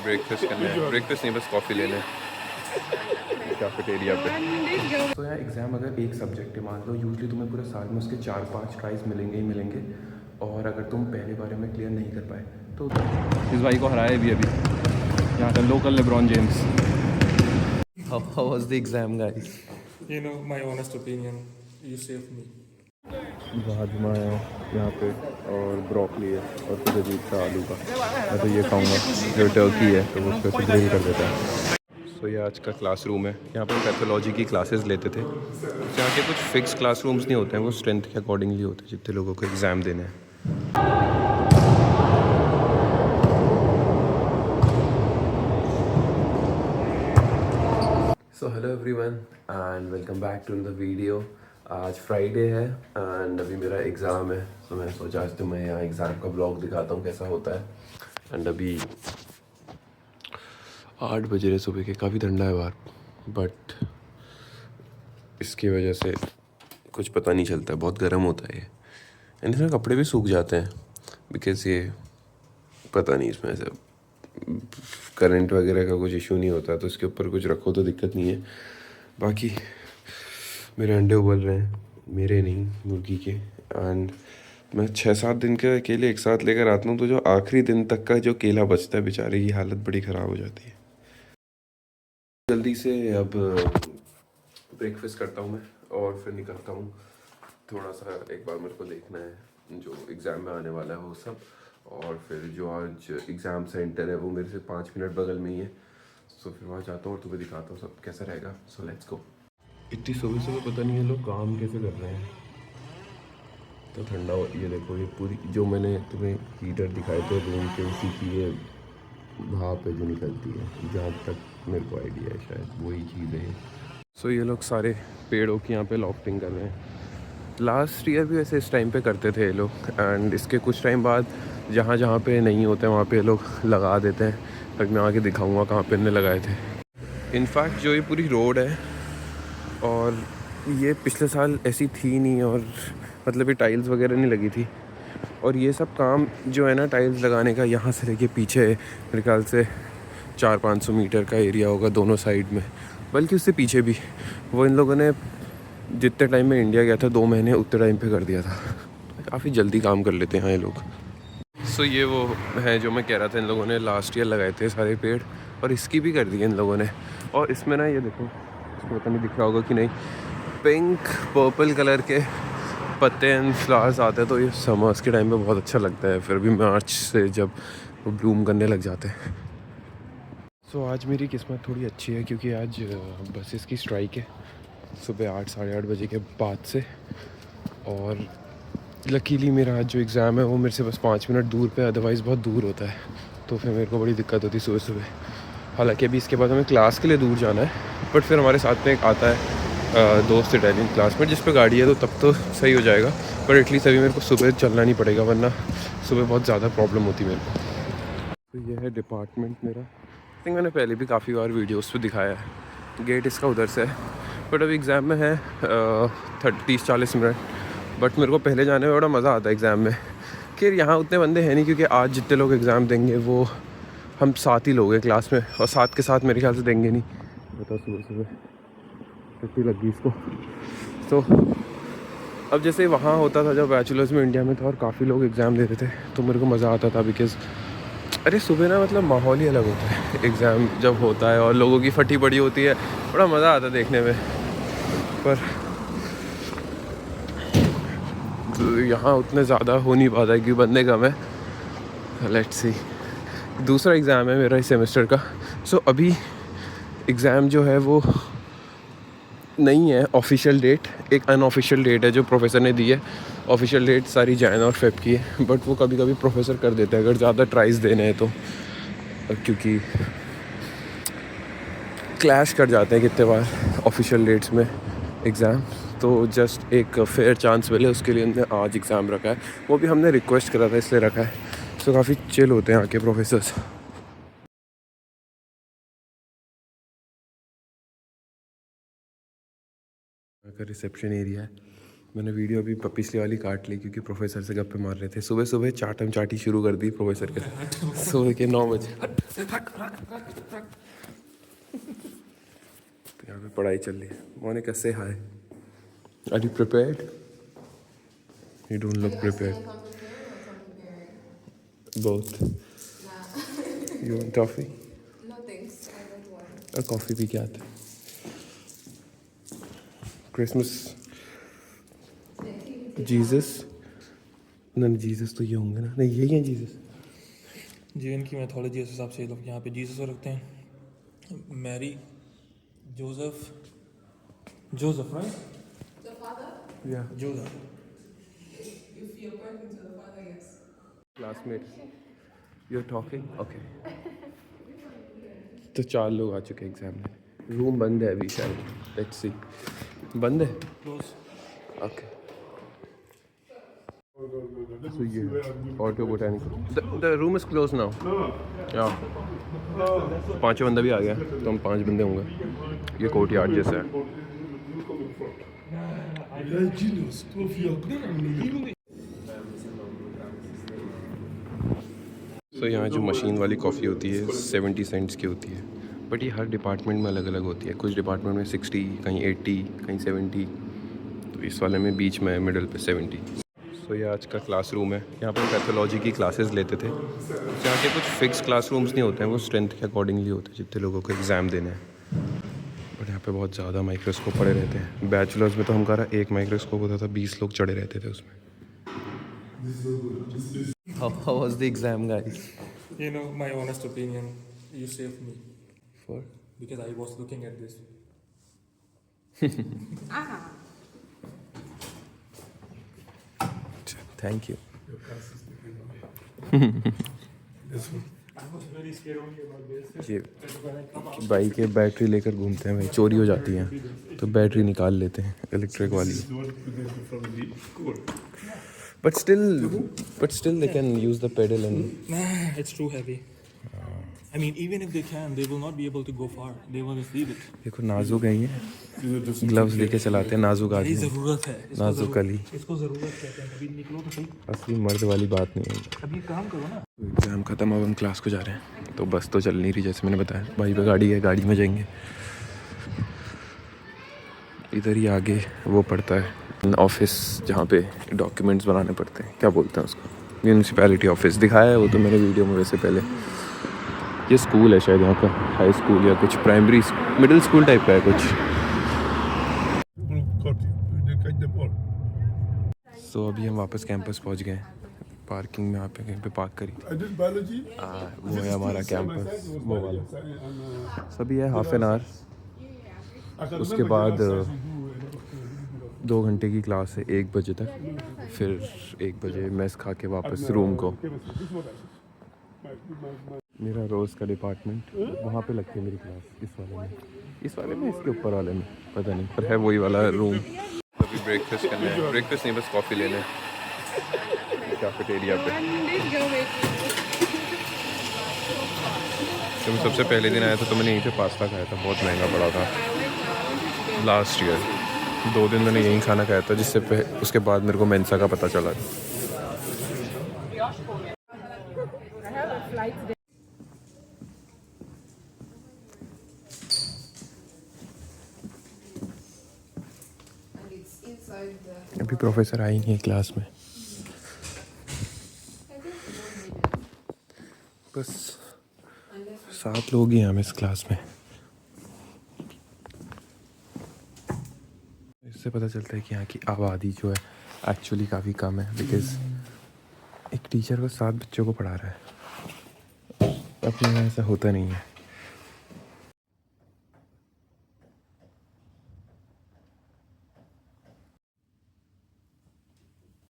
Breakfast करना है, breakfast नहीं बस कॉफ़ी लेना है कैफेटेरिया पे। तो यार एग्ज़ाम अगर एक सब्जेक्ट है मान लो, यूजली तुम्हें पूरे साल में उसके 4-5 ट्राइज मिलेंगे ही मिलेंगे, और अगर तुम पहले बारे में क्लियर नहीं कर पाए तो इस भाई को हराए भी अभी यहाँ का local LeBron James. How was the exam guys? You know, my honest opinion, you saved me. Rajma है यहाँ पे और ब्रोकली है और कुछ अजीब सा आलू का। मैं तो ये खाऊंगा, जो टर्की है तो वो उसको ग्रिल कर देता है। सो ये आज का क्लासरूम है, यहाँ पे पैथोलॉजी की क्लासेस लेते थे। यहाँ के कुछ फिक्स क्लासरूम्स नहीं होते हैं, वो स्ट्रेंथ के अकॉर्डिंगली होते हैं जितने लोगों को एग्ज़ाम देने हैं। So hello everyone and welcome back to the video. आज फ्राइडे है एंड अभी मेरा एग्ज़ाम है, तो मैं सोचा आज तो मैं यहाँ एग्ज़ाम का ब्लॉग दिखाता हूँ कैसा होता है। एंड अभी 8 बज रहे सुबह के, काफ़ी ठंडा है बाहर, बट इसकी वजह से कुछ पता नहीं चलता है, बहुत गर्म होता है ये। एंड इसमें कपड़े भी सूख जाते हैं बिकॉज़ ये पता नहीं इसमें ऐसा करंट वगैरह का कुछ इशू नहीं होता, तो इसके ऊपर कुछ रखो तो दिक्कत नहीं है। बाकी मेरे अंडे उबल रहे हैं, मेरे नहीं मुर्गी के। एंड मैं 6-7 दिन के केले एक साथ लेकर आता हूँ, तो जो आखिरी दिन तक का जो केला बचता है बेचारे की हालत बड़ी ख़राब हो जाती है। जल्दी से अब ब्रेकफास्ट करता हूँ मैं और फिर निकलता हूँ। थोड़ा सा एक बार मेरे को देखना है जो एग्ज़ाम में आने वाला है वो सब, और फिर जो आज एग्ज़ाम सेंटर है वो मेरे से 5 मिनट बगल में ही है, तो फिर वहाँ जाता हूँ और तुम्हें दिखाता हूँ सब कैसा रहेगा। So let's go. इतनी सुबह सुबह पता नहीं है लोग काम कैसे कर रहे हैं, तो ठंडा हो। ये देखो, ये पूरी जो मैंने तुम्हें हीटर दिखाए थे रूम के, उसी की ये भाप है जो निकलती है, जहाँ तक मेरे को आइडिया है शायद वही चीज़ है। सो ये लोग सारे पेड़ों की यहाँ पे लॉफ्टिंग कर रहे हैं। लास्ट ईयर भी वैसे इस टाइम पे करते थे ये लोग, एंड इसके कुछ टाइम बाद जहाँ जहाँ पे नहीं होते वहाँ पे लोग लगा देते हैं। तक मैं आके दिखाऊंगा कहाँ पे इन्होंने लगाए थे। इनफैक्ट जो ये पूरी रोड है, और ये पिछले साल ऐसी थी नहीं, और मतलब ये टाइल्स वगैरह नहीं लगी थी, और ये सब काम जो है ना टाइल्स लगाने का, यहाँ से लेके पीछे मेरे ख्याल से 400-500 मीटर का एरिया होगा दोनों साइड में, बल्कि उससे पीछे भी। वो इन लोगों ने जितने टाइम में इंडिया गया था 2 महीने उतने टाइम पे कर दिया था। काफ़ी जल्दी काम कर लेते हैं ये लोग। सो ये वो है जो मैं कह रहा था, इन लोगों ने लास्ट ईयर लगाए थे सारे पेड़, और इसकी भी कर दी इन लोगों ने। और इसमें ना ये देखो, इसको पता नहीं दिख रहा होगा कि नहीं, पिंक पर्पल कलर के पत्ते एंड फ्लावर्स आते हैं, तो ये समर्स के टाइम पे बहुत अच्छा लगता है। फिर भी मार्च से जब वो ब्लूम करने लग जाते हैं। सो आज मेरी किस्मत थोड़ी अच्छी है क्योंकि आज बसेस की स्ट्राइक है सुबह 8-8:30 बजे के बाद से, और लकीली मेरा आज जो एग्ज़ाम है वो मेरे से बस 5 मिनट दूर पे, अदरवाइज़ बहुत दूर होता है, तो फिर मेरे को बड़ी दिक्कत होती है सुबह सुबह। हालांकि अभी इसके बाद हमें क्लास के लिए दूर जाना है, बट फिर हमारे साथ में एक आता है दोस्त इटालियन क्लासमेट जिस पे गाड़ी है, तो तब तो सही हो जाएगा। पर एटलीस्ट अभी मेरे को सुबह चलना नहीं पड़ेगा, वरना सुबह बहुत ज़्यादा प्रॉब्लम होती मेरे को। तो ये है डिपार्टमेंट मेरा। आई थिंक मैंने पहले भी काफ़ी बार वीडियोस पे दिखाया है। गेट इसका उधर से है, बट अभी एग्ज़ाम में है 30-40 मिनट। बट मेरे को पहले जाने में बड़ा मज़ा आता है एग्ज़ाम में, कि यहाँ उतने बंदे हैं नहीं, क्योंकि आज जितने लोग एग्ज़ाम देंगे वो हम 7 ही लोग हैं क्लास में, और 7 के साथ मेरे ख्याल से देंगे नहीं। बताओ, सुबह सुबह छुट्टी लग गई इसको। तो अब जैसे वहाँ होता था जब बैचलर्स में इंडिया में था और काफ़ी लोग एग्ज़ाम देते थे, तो मेरे को मज़ा आता था, बिकॉज़ अरे सुबह ना मतलब माहौल ही अलग होता है एग्ज़ाम जब होता है, और लोगों की फटी पड़ी होती है, बड़ा मज़ा आता है देखने में। पर तो यहाँ उतने ज़्यादा हो नहीं पाता है क्योंकि बंदे कम है। लेट्स सी, दूसरा एग्ज़ाम है मेरा इस सेमेस्टर का। सो अभी एग्ज़ाम जो है वो नहीं है ऑफिशियल डेट, एक अनऑफिशियल डेट है जो प्रोफेसर ने दी है। ऑफिशियल डेट सारी जैन और फेब की है, बट वो कभी कभी प्रोफेसर कर देते हैं अगर ज़्यादा ट्राइज देने हैं तो, क्योंकि क्लैश कर जाते हैं कितने बार ऑफिशियल डेट्स में एग्ज़ाम। तो जस्ट एक फेयर चांस मिले उसके लिए हमने आज एग्ज़ाम रखा है, वो भी हमने रिक्वेस्ट करा था इसलिए रखा है। तो काफ़ी चिल होते हैं यहाँ के प्रोफेसर्स। का रिसेप्शन एरिया है, मैंने वीडियो अभी पिछली वाली काट ली क्योंकि प्रोफेसर से गप्पे मार रहे थे। सुबह सुबह चाटम चाटी शुरू कर दी प्रोफेसर के साथ सुबह के 9 बजे। तो यहाँ पे पढ़ाई चल रही है। मोनिका से hi, are you prepared? You don't look prepared. Both. You want toffee? No thanks, I don't want. और कॉफ़ी पी के आते। क्रिसमस जीसस, नहीं जीसस तो ये होंगे ना, नहीं यही है जीसस। जीवन की मैथोलॉजी इस हिसाब से ये लोग यहाँ पे जीसस को रखते हैं, Mary, Joseph right, The father? या Joseph. If you're pointing to the father, yes. Classmate you are talking okay. तो 4 लोग आ चुके हैं एग्जाम में। रूम बंद है अभी शायद, लेट्स सी। बंद है क्लोज। ओके। So ये auto botanical, the room is close now. या 5 बंदा भी आ गया तो हम 5 बंदे होंगे। ये कोर्ट यार्ड जैसा है। तो यहाँ जो मशीन वाली कॉफ़ी होती है 70 सेंट्स की होती है, बट ये हर डिपार्टमेंट में अलग अलग होती है। कुछ डिपार्टमेंट में 60, कहीं 80, कहीं 70, तो इस वाले में बीच में मिडिल पे 70। तो ये आज का क्लासरूम है। यहाँ पर पैथोलॉजी की क्लासेस लेते थे। तो यहाँ के कुछ फिक्स क्लासरूम्स नहीं होते हैं, वो स्ट्रेंथ के अकॉर्डिंगली होते हैं जितने लोगों को एग्ज़ाम देने हैं। बट यहाँ पे बहुत ज़्यादा माइक्रोस्कोप पड़े रहते हैं। बैचलर्स में तो हमारा एक माइक्रोस्कोप होता था, 20 लोग चढ़े रहते थे उसमें। How was the exam, guys? You know, my honest opinion, you saved me For because I was looking at this. thank you. I was very scared only about this. ये बाइक के battery लेकर घूमते हैं भाई, चोरी हो जाती हैं तो बैटरी निकाल लेते हैं इलेक्ट्रिक वाली। But still they can use the pedal and Nah, it's too heavy. I mean, even if they can, they will not be able to go far. They will just leave it. देखो नाजुक है ये, gloves लेके चलाते हैं नाजुक भाई आदमी। जरूरत है इसको, नाजुक अली, इसको जरूरत कहते हैं। कभी निकलो तो सही, असली मर्द वाली बात नहीं है। कभी काम करो ना। एग्ज़ाम ख़त्म, अब हम क्लास को जा रहे हैं। तो बस तो चल नहीं रही जैसे मैंने बताया, भाई पे गाड़ी है, गाड़ी में जाएंगे। इधर ही आगे वो पड़ता है ऑफिस जहाँ पे डॉक्यूमेंट्स बनाने पड़ते हैं, क्या बोलते हैं उसको, म्यूनिसिपैलिटी ऑफिस। दिखाया है वो तो मैंने वीडियो में वैसे पहले। ये स्कूल है शायद यहाँ का, हाई स्कूल या कुछ प्राइमरी मिडिल स्कूल टाइप का है कुछ। सो अभी हम वापस कैंपस पहुँच गए। पार्किंग में यहाँ पे कहीं पे पार्क करी। वो है हमारा कैंपस, वो वाला। सभी है हाफ एन आवर, उसके बाद 2 घंटे की क्लास है 1 बजे तक। फिर 1 बजे मेस खा के वापस रूम को। मेरा रोज़ का डिपार्टमेंट वहाँ पे लगती है मेरी क्लास, इस वाले में इसके ऊपर वाले में पता नहीं, पर है वही वाला रूम। अभी ब्रेकफास्ट करना है, ब्रेकफास्ट नहीं बस कॉफ़ी लेना है कैफेटेरिया पे। जब मैं सबसे पहले दिन आया था तो मैंने यहीं पे पास्ता खाया था, बहुत महंगा पड़ा था लास्ट ईयर। 2 दिन मैंने यहीं खाना खाया था, जिससे उसके बाद मेरे को मेंसा का पता चला। And it's inside the. अभी प्रोफेसर आई नहीं है क्लास में, बस 7 लोग ही हैं हम इस क्लास में। इससे पता चलता है कि यहाँ की आबादी जो है एक्चुअली काफ़ी कम है, बिकॉज एक टीचर को 7 बच्चों को पढ़ा रहा है। अपने यहाँ ऐसा होता नहीं है।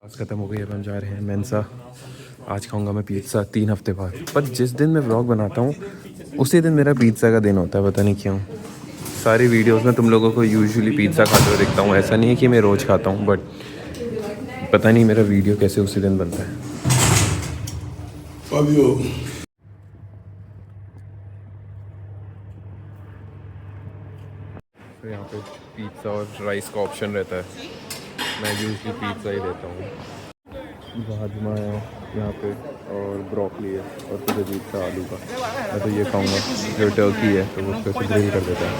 क्लास ख़त्म हो गई, अब हम जा रहे हैं मेंसा। आज खाऊंगा मैं पिज़्ज़ा 3 हफ्ते बाद। पर जिस दिन मैं व्लॉग बनाता हूँ उसी दिन मेरा पिज़्ज़ा का दिन होता है, पता नहीं क्यों। सारी वीडियोस में तुम लोगों को यूजुअली पिज़्ज़ा खाते हुए दिखता हूँ। ऐसा नहीं है कि मैं रोज़ खाता हूँ, बट पता नहीं मेरा वीडियो कैसे उसी दिन बनता है। तो यहाँ पे पिज़्ज़ा और राइस का ऑप्शन रहता है। मैं यूजली पिज़्ज़ा ही लेता हूँ। राजमा है यहाँ पे और ब्रोकली है और कुछ अजीब सा आलू का। मैं तो ये खाऊंगा, जो टर्की है तो उसको ऐसे ग्रिल कर देता है।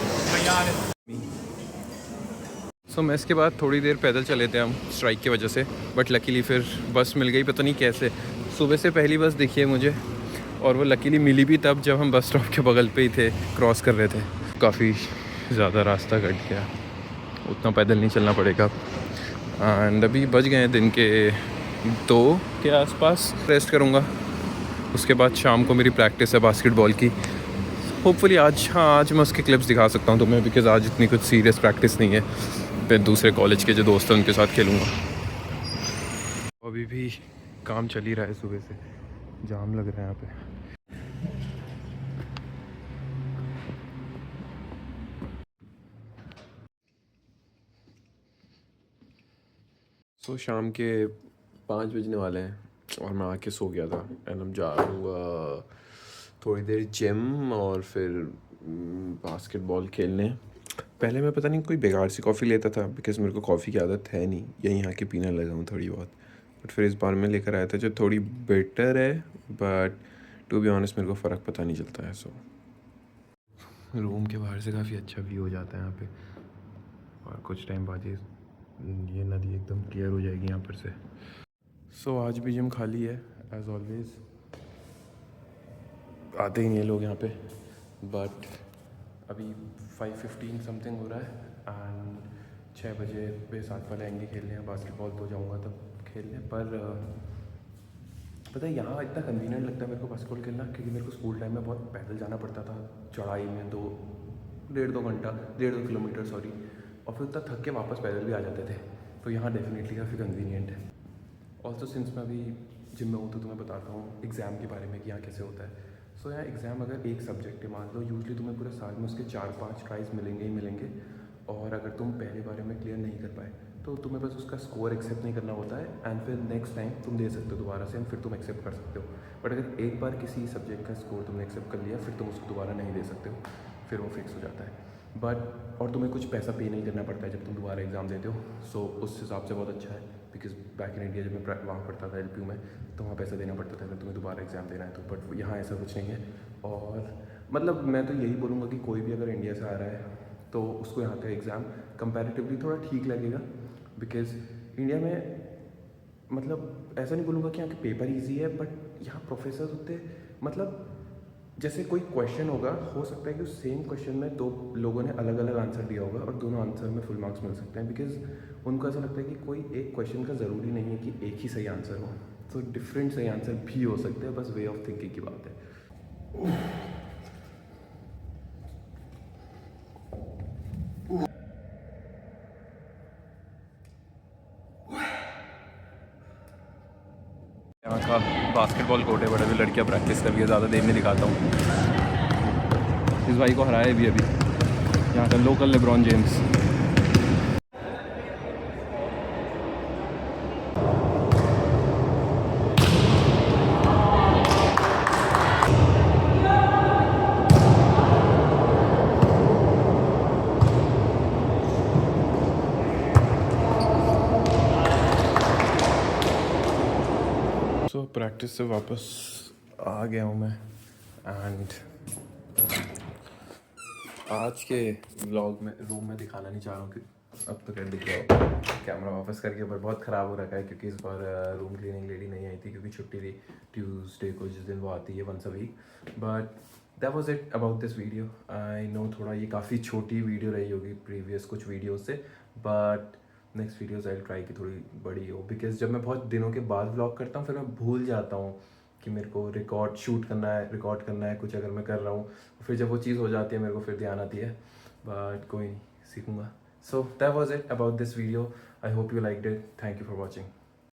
सो मैं इसके बाद थोड़ी देर पैदल चले थे हम स्ट्राइक की वजह से, बट लकीली फिर बस मिल गई, पता नहीं कैसे। सुबह से पहली बस दिखी है मुझे और वो लकीली मिली भी तब जब हम बस स्टॉप के बगल पे ही थे, क्रॉस कर रहे थे। काफ़ी ज़्यादा रास्ता कट गया, उतना पैदल नहीं चलना पड़ेगा। एंड अभी बज गए हैं दिन के 2 के आसपास। रेस्ट करूँगा, उसके बाद शाम को मेरी प्रैक्टिस है बास्केटबॉल की। होपफुली आज मैं उसके क्लिप्स दिखा सकता हूँ तुम्हें, बिकॉज आज इतनी कुछ सीरियस प्रैक्टिस नहीं है। फिर दूसरे कॉलेज के जो दोस्त हैं उनके साथ खेलूँगा। अभी भी काम चल ही रहा है, सुबह से जाम लग रहा है यहाँ पे। शाम के 5 बजने वाले हैं और मैं आके सो गया था। एंड हम जाऊँगा थोड़ी देर जिम और फिर बास्केटबॉल खेलने। पहले मैं पता नहीं कोई बेकार सी कॉफ़ी लेता था, बिकॉज़ मेरे को कॉफ़ी की आदत है नहीं, यहीं आके पीने लगा हूँ थोड़ी बहुत। बट फिर इस बार मैं लेकर आया था जो थोड़ी बेटर है, बट टू बी ऑनेस्ट मेरे को फ़र्क पता नहीं चलता है। रूम के बाहर से काफ़ी अच्छा व्यू हो जाता है यहाँ पे, और कुछ टाइम बाद ये नदी एकदम क्लियर हो जाएगी यहाँ पर से। आज भी जिम खाली है एज ऑलवेज, आते ही नहीं है लोग यहाँ पे। बट अभी 5:15 समथिंग हो रहा है एंड 6 बजे पे साथ वाले आएंगे खेलने। बास्केटबॉल तो जाऊँगा तब खेलने, पर पता है यहाँ इतना कन्वीनियंट लगता है मेरे को बास्केटबॉल खेलना, क्योंकि मेरे को स्कूल टाइम में बहुत पैदल जाना पड़ता था चढ़ाई में, 1.5 किलोमीटर सॉरी, और फिर उतना थक के वापस पैदल भी आ जाते थे। तो यहाँ डेफिनेटली काफ़ी कन्वीनियंट है। ऑल्सो सिंस मैं अभी जिम में हूँ तो तुम्हें बताता हूँ एग्ज़ाम के बारे में कि यहाँ कैसे होता है। यहाँ एग्ज़ाम अगर एक सब्जेक्ट है, मान लो यूजली तुम्हें पूरे साल में उसके 4-5 ट्राइज मिलेंगे ही मिलेंगे, और अगर तुम पहले बारे में क्लियर नहीं कर पाए तो तुम्हें बस उसका स्कोर एक्सेप्ट नहीं करना होता है, एंड फिर नेक्स्ट टाइम तुम दे सकते हो दोबारा से, एंड फिर तुम एक्सेप्ट कर सकते हो। बट अगर एक बार किसी सब्जेक्ट का स्कोर तुमने एक्सेप्ट कर लिया, फिर तुम उसको दोबारा नहीं दे सकते हो, फिर वो फिक्स हो जाता है। बट और तुम्हें कुछ पैसा पे नहीं करना पड़ता है जब तुम दोबारा एग्ज़ाम देते हो। उस हिसाब से बहुत अच्छा है, बिकॉज बैक इन इंडिया जब मैं वहाँ पढ़ता था LPU में, तो वहाँ पैसा देना पड़ता था अगर तुम्हें दोबारा एग्ज़ाम देना है तो। बट यहाँ ऐसा कुछ नहीं है। और मतलब मैं तो यही बोलूँगा कि कोई भी अगर इंडिया से आ रहा है तो उसको यहाँ का एग्ज़ाम कंपैरेटिवली थोड़ा ठीक लगेगा, बिकॉज़ इंडिया में मतलब ऐसा नहीं बोलूँगा कि यहाँ के पेपर इजी है, बट यहाँ प्रोफेसर होते मतलब जैसे कोई क्वेश्चन होगा, हो सकता है कि उस सेम क्वेश्चन में 2 लोगों ने अलग अलग आंसर दिया होगा और दोनों आंसर में फुल मार्क्स मिल सकते हैं, बिकॉज उनको ऐसा लगता है कि कोई एक क्वेश्चन का ज़रूरी नहीं है कि एक ही सही आंसर हो, तो डिफरेंट सही आंसर भी हो सकते हैं, बस वे ऑफ थिंकिंग की बात है। यहाँ का बास्केटबॉल कोर्ट है, बड़ा भी लड़कियाँ प्रैक्टिस कर रही है, ज़्यादा देर नहीं दिखाता हूँ। इस भाई को हराए भी अभी, यहाँ का लोकल लेब्रॉन जेम्स। प्रैक्टिस से वापस आ गया हूँ मैं, एंड आज के व्लॉग में रूम में दिखाना नहीं चाह रहा हूँ कि अब तो क्या दिख रहा हो कैमरा वापस करके, पर बहुत ख़राब हो रखा है क्योंकि इस बार रूम क्लीनिंग लेडी नहीं आई थी क्योंकि छुट्टी थी ट्यूसडे को, जिस दिन वो आती है once a week. But that was it about this video. I know थोड़ा ये काफ़ी छोटी वीडियो रही होगी प्रीवियस कुछ वीडियो से, but next videos I try की थोड़ी बड़ी हो, बिकॉज जब मैं बहुत दिनों के बाद व्लॉग करता हूँ फिर मैं भूल जाता हूँ कि मेरे को रिकॉर्ड करना है कुछ अगर मैं कर रहा हूँ, फिर जब वो चीज़ हो जाती है मेरे को फिर ध्यान आती है, बट कोई नहीं, सीखूँगा। So that was it about this video. I hope you liked it. Thank you for watching.